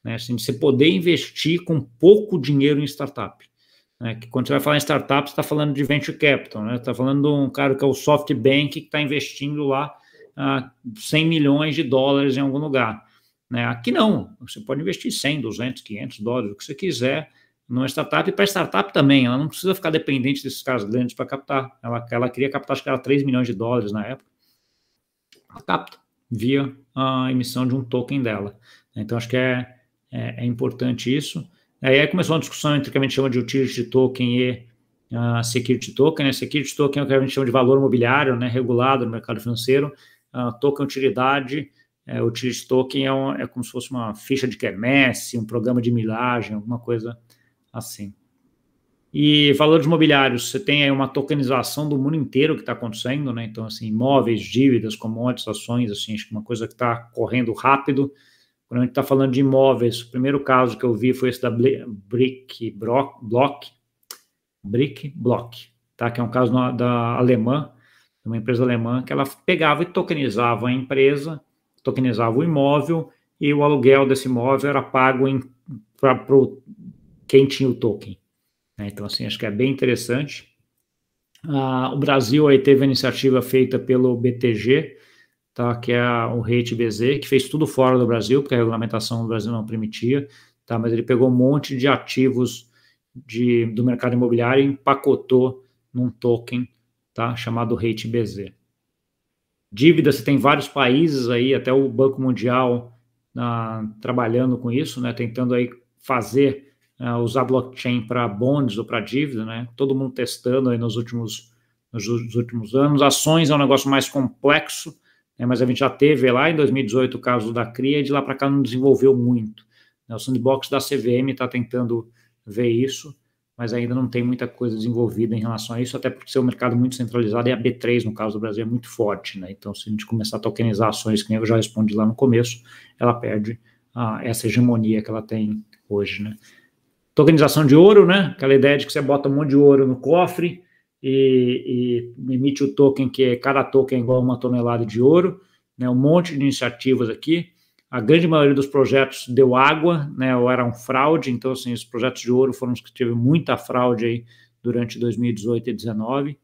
Né? Assim, você poder investir com pouco dinheiro em startup. Né? Que quando você vai falar em startup, você está falando de venture capital, né? Está falando de um cara que é o SoftBank, que está investindo lá 100 milhões de dólares em algum lugar. Né? Aqui não, você pode investir 100, 200, 500 dólares, o que você quiser numa startup, e para startup também, ela não precisa ficar dependente desses caras grandes para captar. Ela queria captar, acho que era 3 milhões de dólares na época. Ela capta via a emissão de um token dela. Então, acho que é importante isso. Aí começou uma discussão entre o que a gente chama de utility token e security token. Né? Security token é o que a gente chama de valor imobiliário, né? Regulado no mercado financeiro. Token utilidade, utility token é como se fosse uma ficha de quermesse, um programa de milhagem, alguma coisa assim. E valores imobiliários, você tem aí uma tokenização do mundo inteiro que está acontecendo, né? Então, assim, imóveis, dívidas, commodities, ações, assim, acho que uma coisa que está correndo rápido. Quando a gente está falando de imóveis, o primeiro caso que eu vi foi esse da Brick Block, tá? Que é um caso da alemã, uma empresa alemã, que ela pegava e tokenizava a empresa, tokenizava o imóvel, e o aluguel desse imóvel era pago para quem tinha o token. Então, assim, acho que é bem interessante. O Brasil aí teve a iniciativa feita pelo BTG, tá, que é o REIT-BZ, que fez tudo fora do Brasil, porque a regulamentação do Brasil não permitia, tá, mas ele pegou um monte de ativos do mercado imobiliário e empacotou num token, tá, chamado REIT-BZ. Dívida, você tem vários países aí, até o Banco Mundial trabalhando com isso, né, tentando aí fazer, usar blockchain para bonds ou para dívida, né, todo mundo testando aí nos últimos anos. Ações é um negócio mais complexo, mas a gente já teve lá em 2018 o caso da CRIA, e de lá para cá não desenvolveu muito. O sandbox da CVM está tentando ver isso, mas ainda não tem muita coisa desenvolvida em relação a isso, até porque seu mercado muito centralizado, e a B3, no caso do Brasil, é muito forte, né? Então, se a gente começar a tokenizar ações, que eu já respondi lá no começo, ela perde essa hegemonia que ela tem hoje, né? Tokenização de ouro, né? Aquela ideia de que você bota um monte de ouro no cofre e emite o token, que cada token é igual a 1 tonelada de ouro, né? Um monte de iniciativas aqui. A grande maioria dos projetos deu água, né, ou eram fraude, então, assim, os projetos de ouro foram os que teve muita fraude aí durante 2018 e 2019.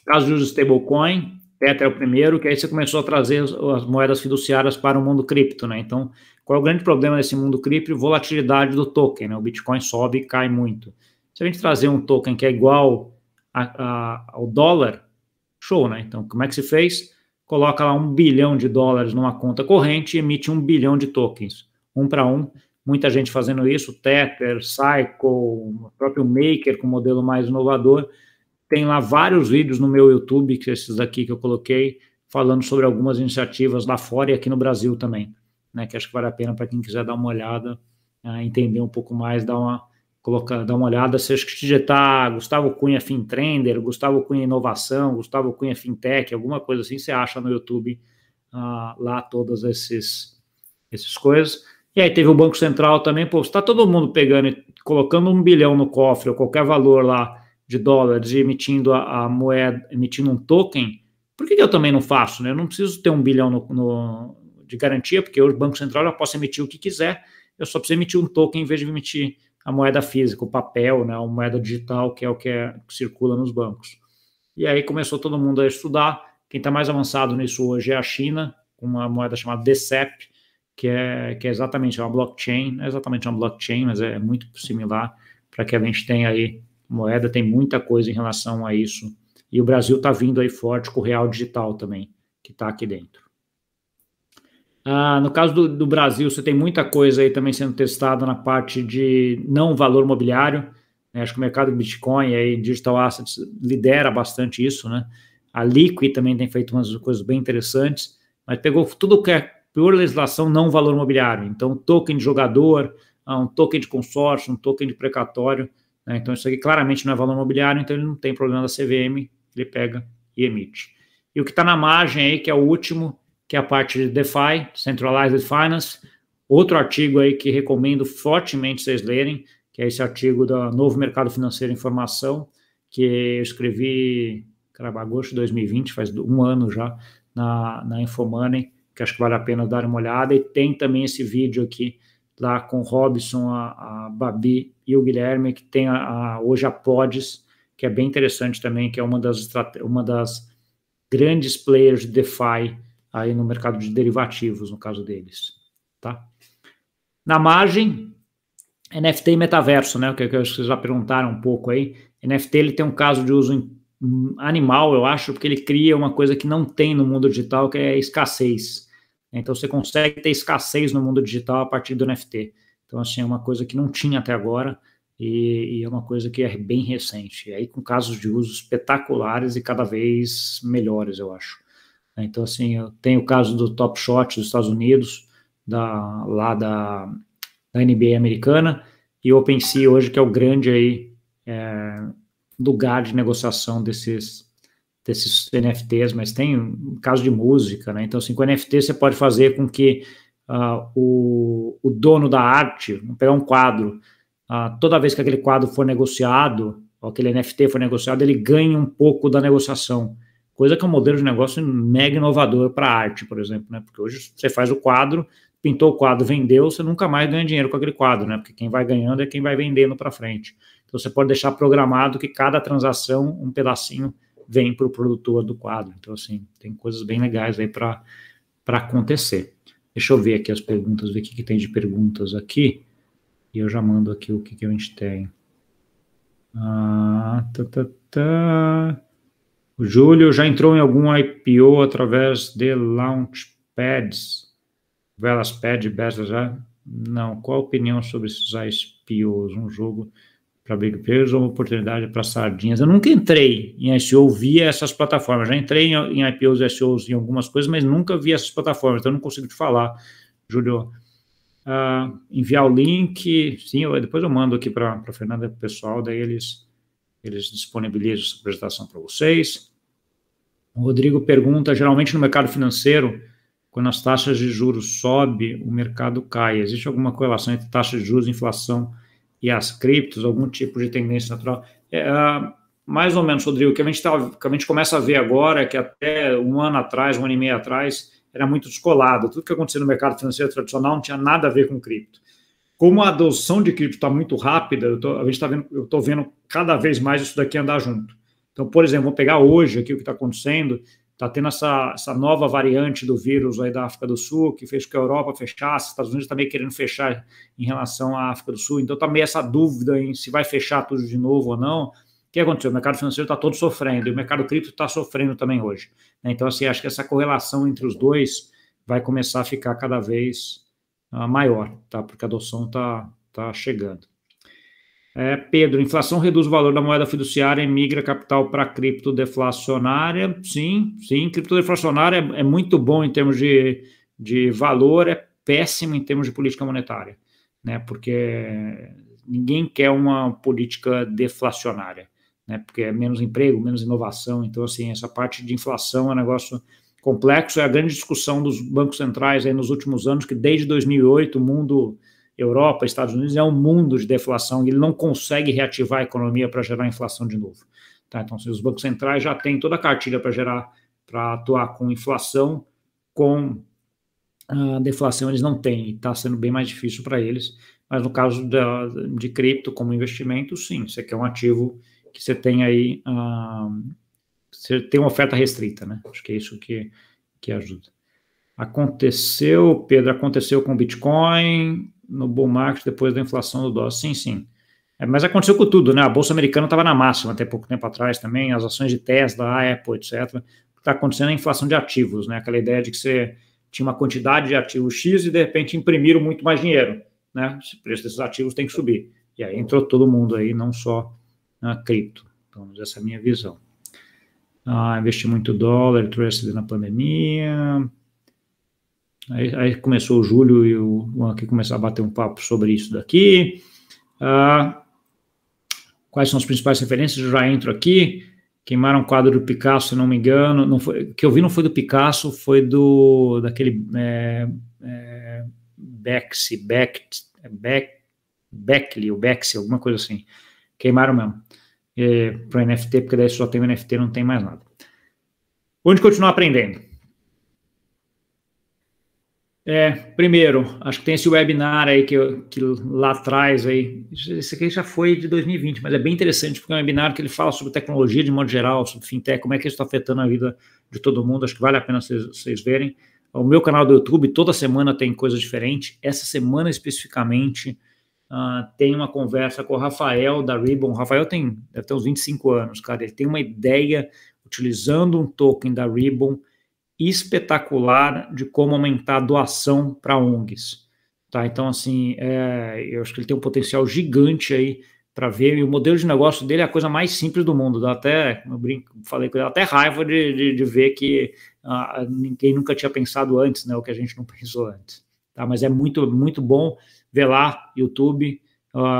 Caso de uso de stablecoin, Tether é o primeiro, que aí você começou a trazer as moedas fiduciárias para o mundo cripto, né, então, qual é o grande problema desse mundo cripto? Volatilidade do token, né, o Bitcoin sobe e cai muito. Se a gente trazer um token que é igual ao dólar, show, né, então, como é que se fez? coloca lá $1 bilhão numa conta corrente e emite 1 bilhão de tokens, um para um. Muita gente fazendo isso, Tether, Cycle, o próprio Maker com modelo mais inovador. Tem lá vários vídeos no meu YouTube, que esses daqui que eu coloquei, falando sobre algumas iniciativas lá fora e aqui no Brasil também, né, que acho que vale a pena para quem quiser dar uma olhada, entender um pouco mais, dar uma olhada. Se acho que digitar Gustavo Cunha FinTrender, Gustavo Cunha Inovação, Gustavo Cunha Fintech, alguma coisa assim, você acha no YouTube lá todas essas coisas. E aí teve o Banco Central também, pô, está todo mundo pegando e colocando 1 bilhão no cofre, ou qualquer valor lá de dólares, e emitindo a moeda, emitindo um token, por que eu também não faço, né? Eu não preciso ter 1 bilhão de garantia, porque o Banco Central eu posso emitir o que quiser, eu só preciso emitir um token em vez de emitir a moeda física, o papel, né, a moeda digital, que é o que circula nos bancos. E aí começou todo mundo a estudar. Quem está mais avançado nisso hoje é a China, com uma moeda chamada DCEP, que é exatamente uma blockchain, não é exatamente uma blockchain, mas é muito similar, para que a gente tenha aí moeda, tem muita coisa em relação a isso. E o Brasil está vindo aí forte com o real digital também, que está aqui dentro. No caso do Brasil, você tem muita coisa aí também sendo testada na parte de não valor mobiliário, né? Acho que o mercado de Bitcoin e Digital Assets lidera bastante isso, né? A Liquid também tem feito umas coisas bem interessantes, mas pegou tudo que é por legislação não valor mobiliário. Então, token de jogador, um token de consórcio, um token de precatório, né? Então, isso aqui claramente não é valor mobiliário, então ele não tem problema da CVM, ele pega e emite. E o que está na margem aí, que é o último, que é a parte de DeFi, Centralized Finance, outro artigo aí que recomendo fortemente vocês lerem, que é esse artigo do Novo Mercado Financeiro e Informação, que eu escrevi, agosto de 2020, faz um ano já, na Infomoney, que acho que vale a pena dar uma olhada, e tem também esse vídeo aqui, lá com o Robson, a Babi e o Guilherme, que tem hoje a Pods, que é bem interessante também, que é uma das grandes players de DeFi, aí no mercado de derivativos, no caso deles, tá? Na margem, NFT e metaverso, né, o que vocês já perguntaram um pouco aí. NFT, ele tem um caso de uso animal, eu acho, porque ele cria uma coisa que não tem no mundo digital, que é escassez. Então, você consegue ter escassez no mundo digital a partir do NFT. Então, assim, é uma coisa que não tinha até agora, e é uma coisa que é bem recente. E aí, com casos de uso espetaculares e cada vez melhores, eu acho. Então, assim, eu tenho o caso do Top Shot dos Estados Unidos, lá da NBA americana, e o OpenSea hoje, que é o grande aí, lugar de negociação desses NFTs, mas tem um caso de música, né? Então, assim, com NFT você pode fazer com que o dono da arte, vamos pegar um quadro, toda vez que aquele quadro for negociado, ou aquele NFT for negociado, ele ganha um pouco da negociação. Coisa que é um modelo de negócio mega inovador para a arte, por exemplo, né? Porque hoje você faz o quadro, pintou o quadro, vendeu, você nunca mais ganha dinheiro com aquele quadro, né? Porque quem vai ganhando é quem vai vendendo para frente. Então você pode deixar programado que cada transação, um pedacinho, vem para o produtor do quadro. Então, assim, tem coisas bem legais aí para acontecer. Deixa eu ver aqui as perguntas, ver o que tem de perguntas aqui, e eu já mando aqui o que a gente tem. O Júlio já entrou em algum IPO através de Launchpads? Velaspad, Besta já? Não. Qual a opinião sobre esses IPOs? Um jogo para Big Players ou uma oportunidade para sardinhas? Eu nunca entrei em ICO via essas plataformas. Já entrei em IPOs e ICOs em algumas coisas, mas nunca vi essas plataformas, então eu não consigo te falar, Júlio. Enviar o link, sim, depois eu mando aqui para a Fernanda e para o pessoal, daí eles disponibilizam essa apresentação para vocês. O Rodrigo pergunta, geralmente no mercado financeiro, quando as taxas de juros sobem, o mercado cai. Existe alguma correlação entre taxas de juros, inflação e as criptos, algum tipo de tendência natural? Mais ou menos, Rodrigo, o que a gente começa a ver agora é que até um ano e meio atrás, era muito descolado. Tudo que acontecia no mercado financeiro tradicional não tinha nada a ver com cripto. Como a adoção de cripto está muito rápida, eu estou vendo cada vez mais isso daqui andar junto. Então, por exemplo, vamos pegar hoje aqui o que está acontecendo, está tendo essa nova variante do vírus aí da África do Sul, que fez com que a Europa fechasse, os Estados Unidos também querendo fechar em relação à África do Sul, então está meio essa dúvida em se vai fechar tudo de novo ou não. O que aconteceu? O mercado financeiro está todo sofrendo, e o mercado cripto está sofrendo também hoje. Né? Então, assim, acho que essa correlação entre os dois vai começar a ficar cada vez maior, tá? Porque a adoção está chegando. Pedro, inflação reduz o valor da moeda fiduciária e migra capital para cripto deflacionária? Sim, cripto deflacionária é muito bom em termos de valor, é péssimo em termos de política monetária, né? Porque ninguém quer uma política deflacionária, né? Porque é menos emprego, menos inovação. Então, assim, essa parte de inflação é um negócio complexo. É a grande discussão dos bancos centrais aí nos últimos anos, que desde 2008 o mundo, Europa, Estados Unidos, é um mundo de deflação e ele não consegue reativar a economia para gerar inflação de novo. Tá? Então, assim, os bancos centrais já têm toda a cartilha para atuar com inflação, com a deflação eles não têm, e está sendo bem mais difícil para eles. Mas no caso de cripto como investimento, sim, você quer um ativo que você tem aí, você tem uma oferta restrita, né? Acho que é isso que ajuda. Pedro, aconteceu com o Bitcoin no bull market depois da inflação do dólar. Sim. Mas aconteceu com tudo, né? A Bolsa Americana estava na máxima até pouco tempo atrás também, as ações de Tesla, Apple, etc. O que está acontecendo é a inflação de ativos, né? Aquela ideia de que você tinha uma quantidade de ativos X e, de repente, imprimiram muito mais dinheiro, né? O preço desses ativos tem que subir. E aí entrou todo mundo aí, não só na cripto. Então, essa é a minha visão. Investi muito dólar, trouxe na pandemia. Aí começou o Júlio e o Juan aqui começaram a bater um papo sobre isso daqui. Quais são as principais referências? Eu já entro aqui. Queimaram um quadro do Picasso, se não me engano. Não foi, o que eu vi não foi do Picasso, foi daquele Beckley, ou Bexley, alguma coisa assim. Queimaram mesmo. Para o NFT, porque daí só tem o NFT, não tem mais nada. Onde continuar aprendendo? Primeiro, acho que tem esse webinar aí que lá atrás, aí, esse aqui já foi de 2020, mas é bem interessante, porque é um webinar que ele fala sobre tecnologia de modo geral, sobre fintech, como é que isso está afetando a vida de todo mundo. Acho que vale a pena vocês verem. O meu canal do YouTube, toda semana tem coisa diferente. Essa semana, especificamente, tem uma conversa com o Rafael da Ribbon. O Rafael deve ter uns 25 anos, cara. Ele tem uma ideia, utilizando um token da Ribbon, espetacular de como aumentar a doação para ONGs. Tá? Então, assim, eu acho que ele tem um potencial gigante aí para ver, e o modelo de negócio dele é a coisa mais simples do mundo. Dá até, falei com ele, até raiva de ver que ninguém nunca tinha pensado antes, né, o que a gente não pensou antes. Tá? Mas é muito, muito bom ver lá, YouTube,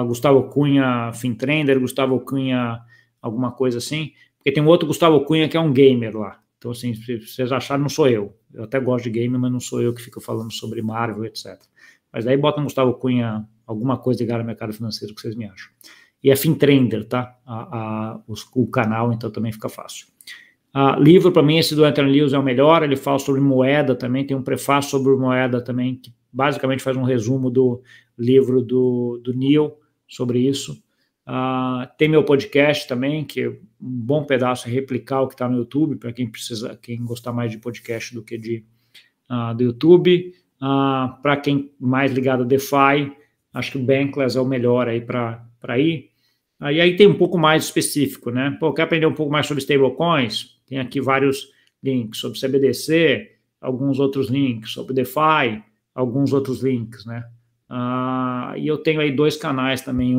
Gustavo Cunha, Fintrender, Gustavo Cunha, alguma coisa assim, porque tem um outro Gustavo Cunha que é um gamer lá. Então, assim, se vocês acharem, não sou eu. Eu até gosto de game, mas não sou eu que fico falando sobre Marvel, etc. Mas aí bota no Gustavo Cunha alguma coisa ligada ao mercado financeiro que vocês me acham. E é Fintrender, tá? O canal, então também fica fácil. Livro, para mim, esse do Anthony Lewis é o melhor. Ele fala sobre moeda também, tem um prefácio sobre moeda também, que basicamente faz um resumo do livro do Neil sobre isso. Tem meu podcast também, que é um bom pedaço é replicar o que está no YouTube, para quem gostar mais de podcast do que do YouTube. Para quem mais ligado a DeFi, acho que o Bankless é o melhor aí para ir. E aí tem um pouco mais específico, né? Quer aprender um pouco mais sobre stablecoins? Tem aqui vários links sobre CBDC, alguns outros links sobre DeFi, alguns outros links, né? E eu tenho aí 2 canais também,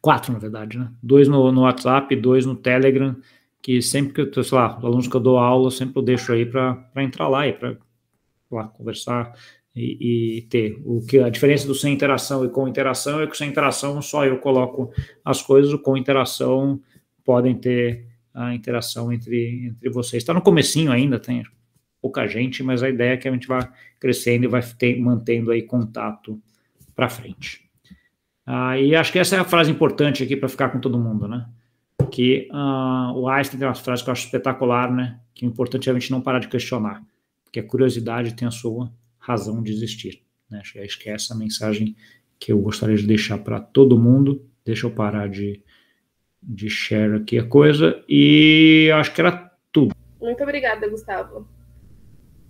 quatro, na verdade, né? 2 no WhatsApp, 2 no Telegram, que sempre que eu tô, sei lá, os alunos que eu dou aula, sempre eu deixo aí para entrar lá e para conversar e ter. A diferença do sem interação e com interação é que sem interação só eu coloco as coisas, o com interação podem ter a interação entre vocês. Está no comecinho ainda, tem pouca gente, mas a ideia é que a gente vá crescendo e vai mantendo aí contato para frente. E acho que essa é a frase importante aqui para ficar com todo mundo, né? Que o Einstein tem uma frase que eu acho espetacular, né? Que o importante é a gente não parar de questionar, porque a curiosidade tem a sua razão de existir, né? Acho que é essa a mensagem que eu gostaria de deixar para todo mundo. Deixa eu parar de share aqui a coisa, e acho que era tudo. Muito obrigada, Gustavo,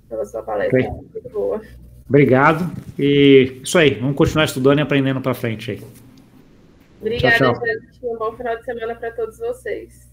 pela sua palestra. Okay. Muito boa. Obrigado. E isso aí, vamos continuar estudando e aprendendo para frente aí. Obrigada, Tchau. gente. Um bom final de semana para todos vocês.